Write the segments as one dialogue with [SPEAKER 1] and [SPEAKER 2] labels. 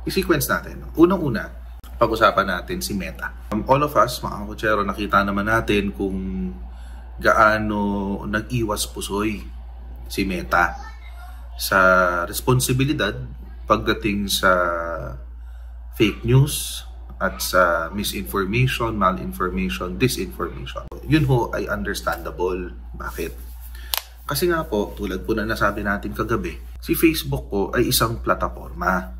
[SPEAKER 1] I-sequence natin. Unang-una, pag-usapan natin si Meta. All of us, mga kotsero, nakita naman natin kung gaano nag-iwas pusoy si Meta sa responsibilidad pagdating sa fake news at sa misinformation, malinformation, disinformation. Yun ho ay understandable. Bakit? Kasi nga po, tulad po na nasabi natin kagabi, si Facebook po ay isang plataforma.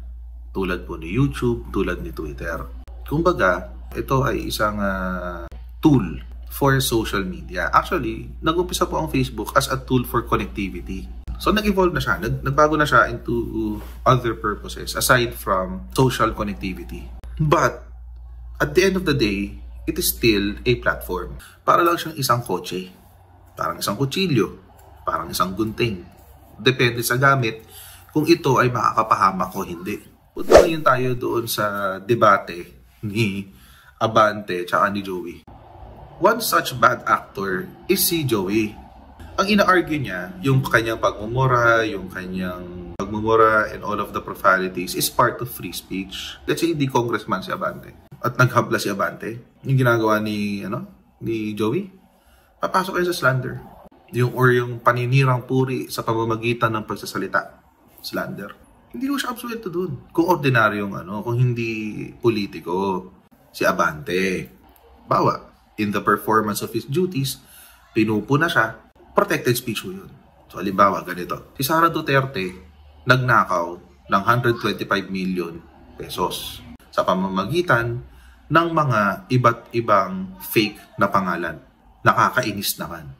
[SPEAKER 1] Tulad po ni YouTube, tulad ni Twitter. Kumbaga, ito ay isang tool for social media. Actually, nag-umpisa po ang Facebook as a tool for connectivity. So, nag-evolve na siya. Nagbago na siya into other purposes aside from social connectivity. But, at the end of the day, it is still a platform. Para lang siyang isang kotse. Parang isang kutsilyo. Parang isang gunting. Depende sa gamit kung ito ay makakapahamak o hindi. Punta ngayon tayo doon sa debate ni Abante at ni Joey. One such bad actor is si Joey. Ang ina-argue niya, yung kanyang pagmumura, and all of the profanities is part of free speech. Let's say, hindi congressman si Abante. At naghabla si Abante. Yung ginagawa ni Joey, papasok kayo sa slander. Yung paninirang puri sa pamamagitan ng pagsasalita. Slander. Hindi ko siya absuelto dun. Kung ordinaryong kung hindi politiko, si Abante. Bawa, in the performance of his duties, pinupo na siya, protected speech mo yun. So, halimbawa, ganito. Si Sara Duterte, nagnakaw ng 125 million pesos sa pamamagitan ng mga iba't ibang fake na pangalan. Nakakainis naman.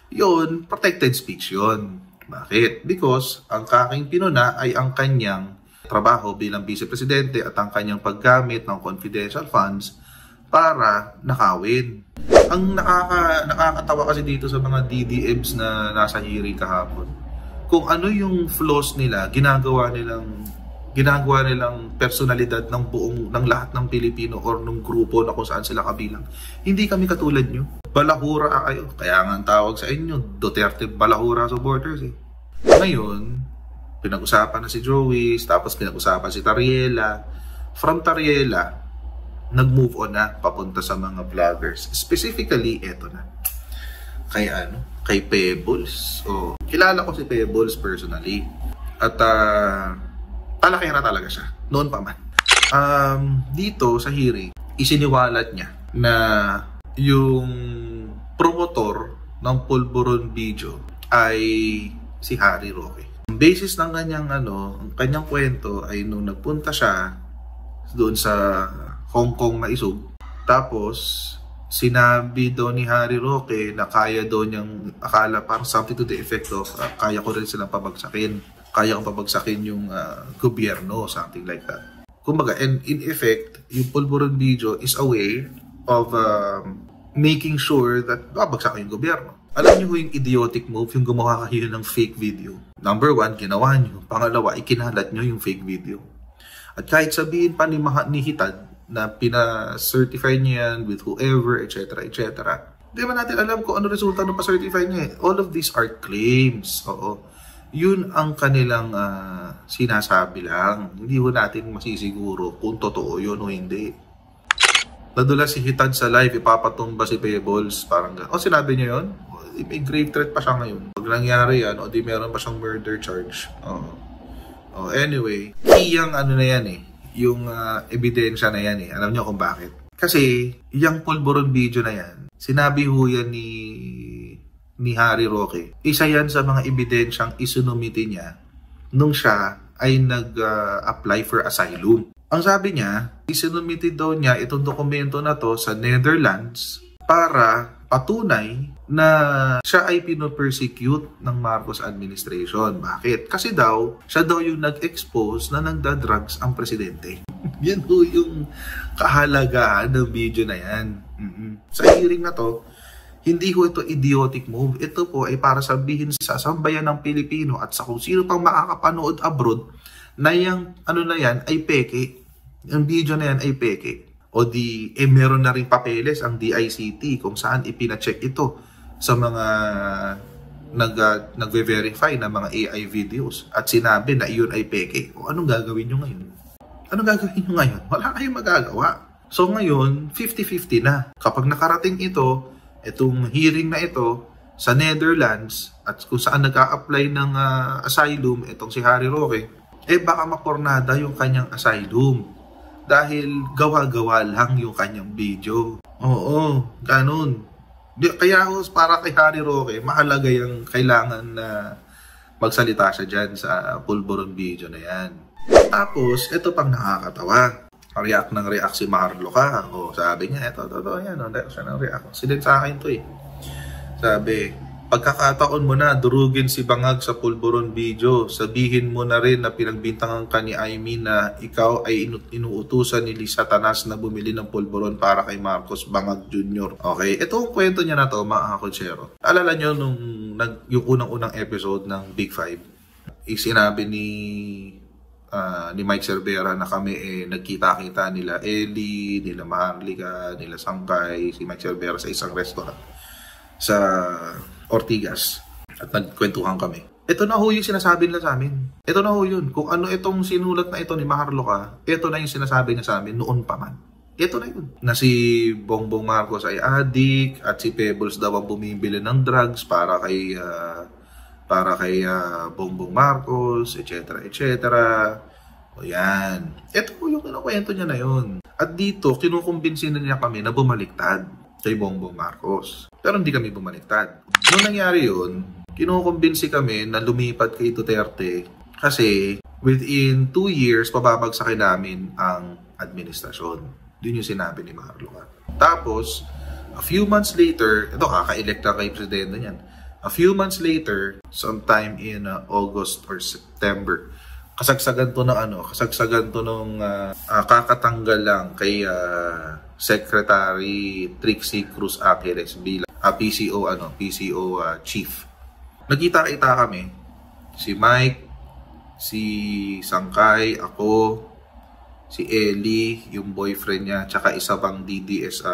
[SPEAKER 1] Yun, protected speech yun. Bakit? Because ang kaking pinuna ay ang kanyang trabaho bilang vice-presidente at ang kanyang paggamit ng confidential funds para nakawin. Ang nakakatawa kasi dito sa mga DDMs na nasa hearing kahapon, kung ano yung flaws nila, ginagawa nilang personalidad ng lahat ng Pilipino or ng grupo na kung saan sila kabilang. Hindi kami katulad nyo. Balahura kayo. Kaya nga ang tawag sa inyo, Duterte Balahura supporters eh. Ngayon, pinag-usapan na si Joey, tapos pinag-usapan si Tariela. From Tariela, nag-move on na papunta sa mga vloggers. Specifically, eto na. Kay Pebbles. Kilala ko si Pebbles personally. At talakera talaga siya. Noon pa man. Dito sa hearing, isiniwalat niya na yung promotor ng Pulburon video ay si Harry Roque. Ang basis ng kanyang kwento ay nung nagpunta siya doon sa Hong Kong na isog. Tapos, sinabi daw ni Harry Roque na kaya daw niyang, akala parang something to the effect of, kaya ko rin silang pabagsakin. Kaya kong pabagsakin yung gobyerno, something like that. Kumbaga, and in effect, yung Pulburon video is a way of making sure that babagsakin yung gobyerno. Alam niyo yung idiotic move, yung gumawa kayo ng fake video. Number one, ginawa niyo. Pangalawa, ikinalat niyo yung fake video. At kahit sabihin pa ni Hitad, na pina-certify niya yan with whoever, etc. etc. Di ba natin alam kung ano resulta nung pa-certify niya? All of these are claims. Oo. Yun ang kanilang sinasabi lang. Hindi ho natin masisiguro kung totoo yun o hindi. Nadula si Hitad sa live, ipapatumba si Pebbles. Parang sinabi niya yun? May grave threat pa siya ngayon. Pag nangyari yan, o di meron pa siyang murder charge. Anyway, iyang na yan eh. Yung ebidensya na yan eh. Alam niyo kung bakit? Kasi, yung Pulburon video na yan, sinabi ho yan ni Harry Roque. Isa yan sa mga ebidensyang isunumiti niya nung siya ay nag-apply for asylum. Ang sabi niya, isunumiti daw niya itong dokumento na to sa Netherlands para patunay na siya ay pino-persecute ng Marcos administration. Bakit? Kasi siya daw yung nag-expose na nagda-drugs ang presidente. Yan ho yung kahalagahan ng video na yan. Sa hearing na to, hindi ho ito idiotic move. Ito po ay para sabihin sa sambayan ng Pilipino at sa kung sino pang makakapanood abroad na yung na yan ay peke. Yung video na yan ay peke. O di, meron na rin papeles ang DICT kung saan ipina-check ito sa mga nagve-verify na mga AI videos at sinabi na iyon ay peke. O anong gagawin nyo ngayon? Ano gagawin nyo ngayon? Wala kayong magagawa. So ngayon, 50-50 na. Kapag nakarating itong hearing na ito sa Netherlands at kung saan nag-a-apply ng asylum, itong si Harry Roque, baka mapornada yung kanyang asylum. Dahil gawa-gawa lang yung kanyang video. Oo, ganun. Kaya para kay Harry Roque, mahalaga yung kailangan na magsalita siya dyan sa pulburon video na yan. Tapos, ito pang nakakatawa. React ng react si Marlo ka. O, sabi niya, ito, yan. Siya ng react. Silid sa akin to eh. Sabi, pagkakataon mo na, durugin si Bangag sa pulburon video. Sabihin mo na rin na pinagbintangan ka ni Aimee na ikaw ay inuutusan ni Lisa Tanas na bumili ng pulburon para kay Marcos Bangag Jr. Okay, ito ang kwento niya na to, mga kakonsyero. Alala nyo yung unang-unang episode ng Big Five, sinabi ni Mike Cervera na kami nagkita-kita nila Ellie, nila Maharlika, nila Sangkay, si Mike Cervera sa isang restaurant sa Ortigas at nagkwentuhan kami. Ito na ho yung sinasabi nila sa amin. Ito na ho yun. Kung ano itong sinulat na ito ni Maharlika, ito na yung sinasabi niya sa amin noon pa man. Ito na yun. Na si Bongbong Marcos ay addict at si Pebbles daw ang bumibili ng drugs para kay Bongbong Marcos, etc. etc. O yan. Ito po yung kinukwento niya na yun. At dito, kinukumbinsin na niya kami na bumaliktad kay Bongbong Marcos. Pero hindi kami bumaliktad. Noong nangyari yun, kinukumbinsi kami na lumipat kay Duterte kasi within 2 years, pababagsakin namin ang administrasyon. Yun yung sinabi ni Maharlika. Tapos, a few months later, ito kaka-elect na kay presidente niyan. A few months later, sometime in August or September, kasagsagan to ng kakatanggal lang kay Secretary Trixie Cruz Aquiles bilang PCO chief. Nagkita-kita kami, si Mike, si Sangkay, ako, si Ellie, yung boyfriend niya, tsaka isa pang DDS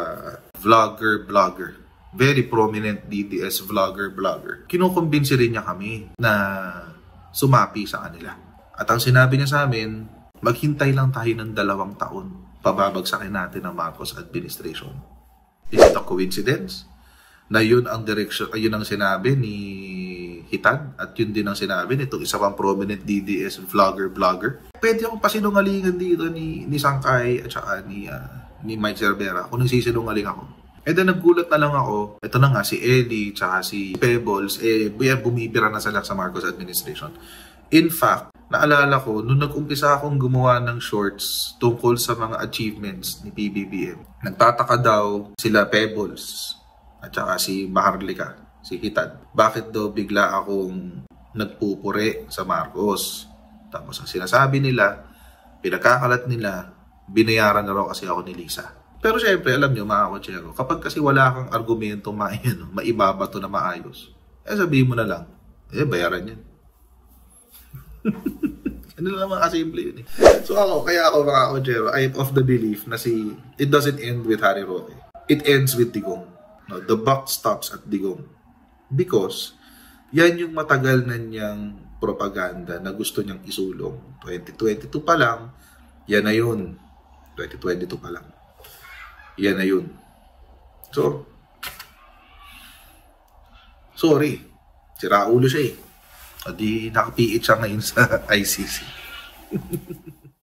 [SPEAKER 1] vlogger. Very prominent DDS vlogger. Kinukumbinsi rin niya kami na sumapi sa kanila. At ang sinabi niya sa amin, maghintay lang tayo ng 2 taon. Pababagsakin natin ang Marcos administration. Is it a coincidence? Na yun ang direction, yun ang sinabi ni Hitad at yun din ang sinabi nitong isa pang prominent DDS vlogger. Pwede akong pasinungalingan dito ni Sangkay at saka ni Mike Cervera kung nagsisinungaling ako. Then naggulat na lang ako, ito na nga si Ellie tsaka si Pebbles, bumibira na sila sa Marcos administration. In fact, naalala ko, nung nag-umpisa akong gumawa ng shorts tungkol sa mga achievements ni PBBM, nagtataka daw sila Pebbles at saka si Maharlika, si Hitad. Bakit daw bigla akong nagpupure sa Marcos? Tapos ang sinasabi nila, pinagkakalat nila, binayaran na raw kasi ako ni Lisa. Pero syempre, alam nyo mga kotsero, kapag kasi wala kang argumento maibabato na maayos, sabihin mo na lang, bayaran yan. Ano lang mga kasimple yun eh. So kaya ako mga kotsero, I am of the belief na it doesn't end with Harry Roque. It ends with Digong. No, the buck stops at Digong. Because, yan yung matagal na niyang propaganda na gusto niyang isulong. 2022 pa lang, yan na yun. 2022 pa lang. Yan na yun. So, sorry. Sira ulo siya eh. O di nakapiit siya ngayon sa ICC.